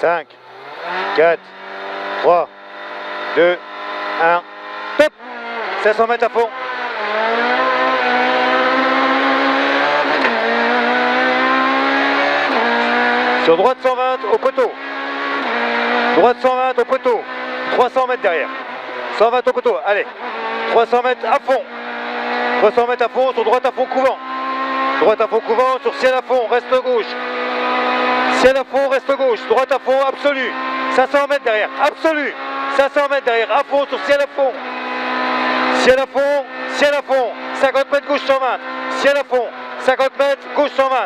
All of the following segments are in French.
5, 4, 3, 2, 1, top. 500 mètres à fond. Sur droite 120 au poteau. Droite 120 au poteau. 300 mètres derrière. 120 au poteau. Allez. 300 mètres à fond. 300 mètres à fond. Sur droite à fond couvent. Droite à fond couvent. Sur ciel à fond. Reste gauche. Ciel à fond. Reste gauche. Droite à fond. Absolu. 500 mètres derrière. Absolu. 500 mètres derrière. À fond sur ciel à fond. Ciel à fond. Ciel à fond. 50 mètres gauche 120. Ciel à fond. 50 mètres gauche 120.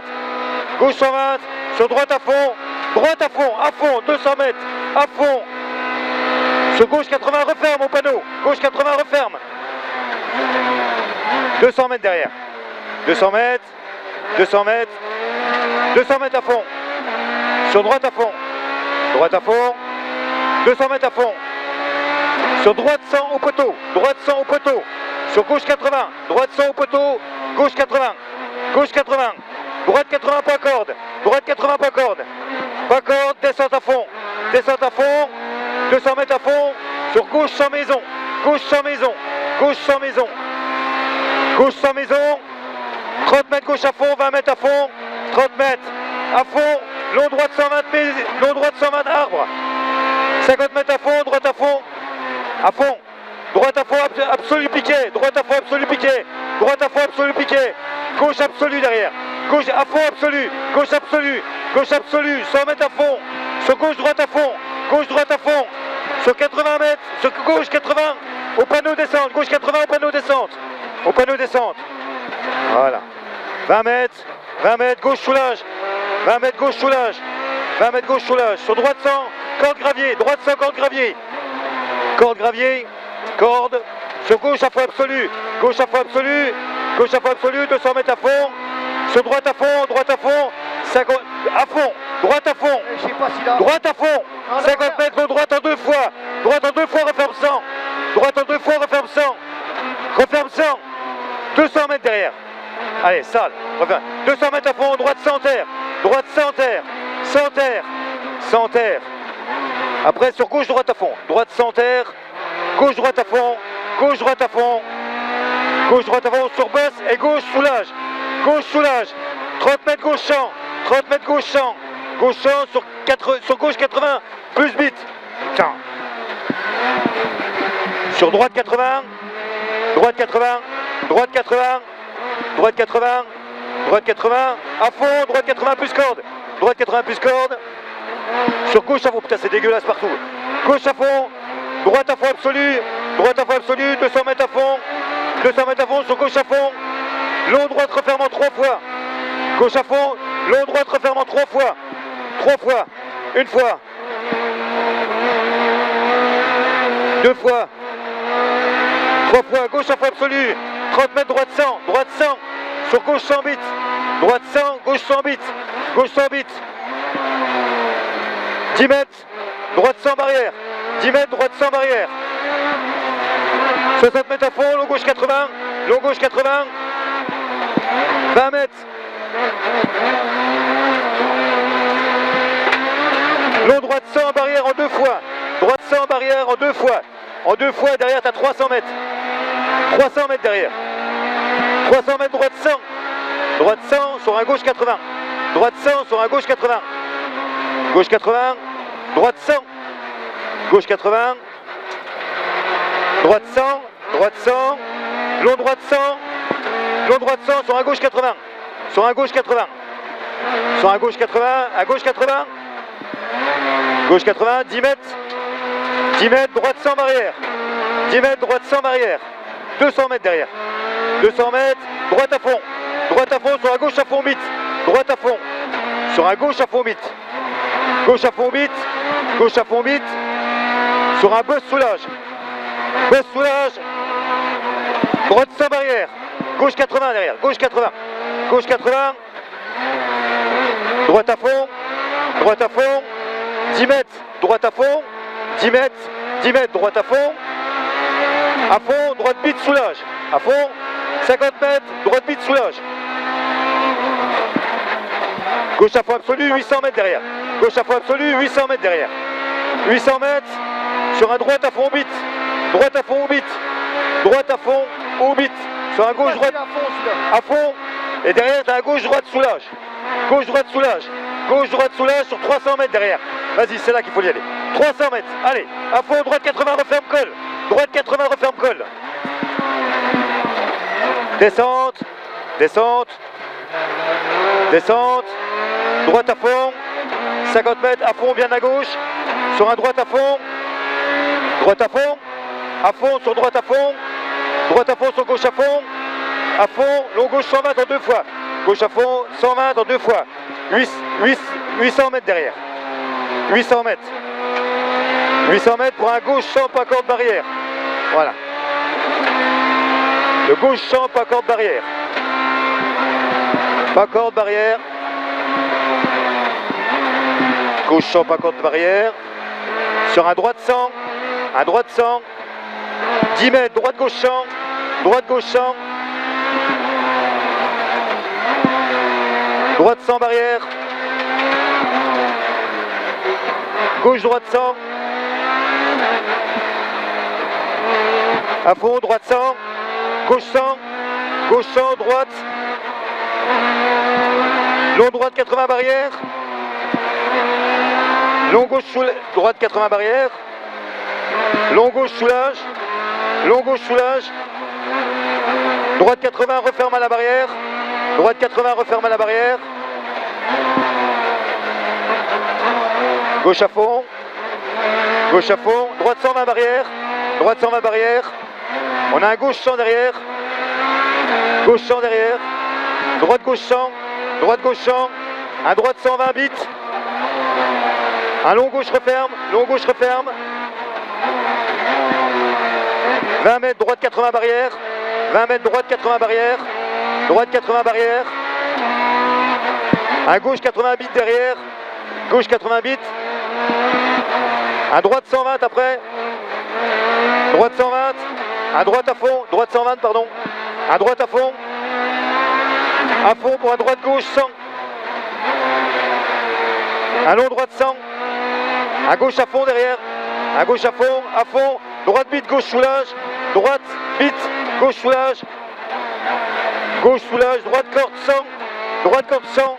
Gauche 120. Sur droite à fond, 200 mètres, à fond. Sur gauche 80, referme au panneau. Gauche 80, referme. 200 mètres derrière. 200 mètres, 200 mètres, 200 mètres à fond. Sur droite à fond. Droite à fond, 200 mètres à fond. Sur droite 100 au poteau. Droite 100 au poteau. Sur gauche 80. Droite 100 au poteau. Gauche 80. Gauche 80. Droite 80 pas corde. Droite 80 pas corde. Pas corde, descente à fond. Descente à fond. 200 mètres à fond. Sur gauche sans maison. Gauche sans maison. Gauche sans maison. Gauche sans maison. 30 mètres gauche à fond. 20 mètres à fond. 30 mètres à fond. Long droite 120 mètres. Long droite 120 arbres. 50 mètres à fond. Droite à fond. À fond. Droite à fond absolu piqué. Droite à fond absolu piqué. Droite à fond absolu piqué. Gauche absolue derrière. Gauche à fond absolu. Gauche absolue. Gauche absolue. 100 mètres à fond. Sur gauche droite à fond. Gauche droite à fond. Sur 80 mètres. Sur gauche 80. Au panneau descente. Gauche 80 au panneau descente. Au panneau descente. Voilà. 20 mètres. 20 mètres gauche soulage. 20 mètres gauche soulage. 20 mètres gauche soulage. Sur droite 100. Corde gravier. Droite 100 corde gravier. Corde gravier. Corde. Sur gauche à fond absolu. Gauche à fond absolu. Gauche à fond absolu. 200 mètres à fond. Sur droite à fond. Droite à fond. 50 à fond. Droite à fond. Je sais pas si là. Droite à fond. 50 mètres de droite en 2 fois. Droite en 2 fois, referme 100. Droite en 2 fois, referme 100. Referme 100. 200 mètres derrière. Allez, sale. Referme. 200 mètres à fond. Droite sans terre. Droite sans terre. Sans terre. Sans terre. Après, sur gauche, droite à fond. Droite sans terre. Gauche, droite à fond. Gauche, droite à fond. Gauche, droite à fond. Sur basse et gauche, soulage. Gauche, soulage. 30 mètres gauche champ. 30 mètres gauche champ. Gauche champ sur gauche 80. Plus bite. Putain. Sur droite 80. Droite 80. Droite 80. Droite 80. Droite 80. À fond. Droite 80 plus corde. Droite 80 plus corde. Sur gauche à fond. Putain, c'est dégueulasse partout. Gauche à fond. Droite à fond absolu. Droite à fond absolu. 200 mètres à fond. 200 mètres à fond. Sur gauche à fond. Long droite refermant 3 fois. Gauche à fond. Long droite refermant 3 fois. 3 fois. 1 fois. 2 fois. 3 fois. Gauche à fond absolu. 30 mètres droite 100. Droite 100. Sur gauche 100 bits. Droite 100. Gauche 100 bits. Gauche 100 bits. 10 mètres. Droite 100 barrière. 10 mètres. Droite 100 barrière. 60 mètres à fond. Long gauche 80. Long gauche 80. 20 mètres. Long droite 100 barrière en 2 fois. Droite 100 barrière en 2 fois. En 2 fois, derrière, tu as 300 mètres. 300 mètres derrière. 300 mètres droite 100. Droite 100 sur un gauche 80. Droite 100 sur un gauche 80. Gauche 80. Droite 100. Gauche 80. Droite 100. Droite 100. Long droite 100. Long droite 100 sur un gauche 80. Sur un gauche 80. Sur un gauche 80. À gauche 80. Gauche 80. 10 mètres. 10 mètres. Droite 100 barrière. 10 mètres. Droite 100 barrière. 200 mètres derrière. 200 mètres. Droite à fond. Droite à fond sur un gauche à fond mythe. Droite à fond. Sur un gauche à fond mythe. Gauche à fond mythe. Gauche à fond mythe. Sur un boss soulage. Boss soulage. Droite 100 barrière. Gauche 80 derrière. Gauche 80. Gauche 80. Droite à fond. Droite à fond. 10 mètres. Droite à fond. 10 mètres. 10 mètres. Droite à fond. À fond. Droite bite soulage. À fond. 50 mètres. Droite bite soulage. Gauche à fond absolu, 800 mètres derrière. Gauche à fond absolu, 800 mètres derrière. 800 mètres sur un droite à fond au bit. Droite à fond au bit. Droite à fond au bit. Sur un gauche droite à fond. Et derrière, tu as un gauche droite soulage. Gauche droite soulage. Gauche droite soulage sur 300 mètres derrière. Vas-y, c'est là qu'il faut y aller. 300 mètres. Allez, à fond, droite 80, referme col. Droite 80, referme col. Descente. Descente. Descente. Droite à fond. 50 mètres à fond, bien à gauche. Sur un droite à fond. Droite à fond. À fond sur droite à fond. Droite à fond sur gauche à fond. À fond, long gauche 120 en 2 fois. Gauche à fond, 120 en 2 fois. 800 mètres derrière. 800 mètres. 800 mètres pour un gauche champ, pas corde barrière. Voilà. Le gauche champ, pas corde barrière. Pas corde barrière. Gauche champ, pas corde barrière. Sur un droite 100. Un droite 100. 10 mètres, droite gauche champ. Droite gauche champ. Droite 100 barrière. Gauche droite 100. À fond, droite 100. Gauche 100. Gauche 100, droite. Long droite 80 barrière. Long gauche droite 80 barrière. Long gauche soulage. Long gauche soulage. Droite 80 referme à la barrière. Droite 80 referme à la barrière. Gauche à fond. Gauche à fond. Droite 120 barrière. Droite 120 barrière. On a un gauche 100 derrière. Gauche 100 derrière. Droite gauche 100. Droite gauche 100. Un droite 120 bits. Un long gauche referme. Long gauche referme. 20 mètres droite 80 barrière. 20 mètres droite 80 barrière. Droite 80 barrière. Un gauche 80 bits derrière. Gauche 80 bits. Un droite 120 après. Droite 120. Un droite à fond. Droite 120 pardon. Un droite à fond. À fond pour un droite gauche 100. Un long droite 100. Un gauche à fond derrière. Un gauche à fond. Droite bite, gauche soulage. Droite bite, gauche soulage. Gauche soulage, droite corde 100. Droite corde 100.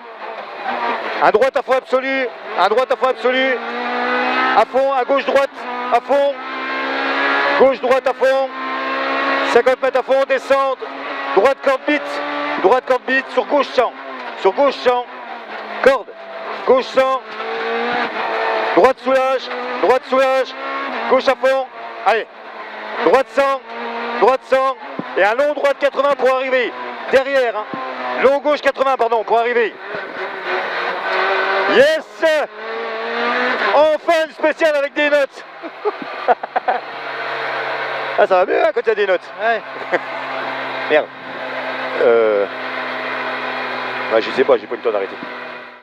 Un droite à fond absolu. Un droite à fond absolu. À fond, à gauche droite. À fond. Gauche droite à fond. 50 mètres à fond, descente. Droite corde bite. Droite corde bite sur gauche 100. Sur gauche 100. Corde. Gauche 100. Droite soulage. Droite soulage. Gauche à fond. Allez. Droite 100. Droite 100. Et un long droite 80 pour arriver. Derrière. Hein. Long gauche 80, pardon, pour arriver. Yes! Enfin une spéciale avec des notes. Ah, ça va mieux hein, quand il y a des notes. Ouais. Merde. Bah, je sais pas, j'ai pas eu le temps d'arrêter.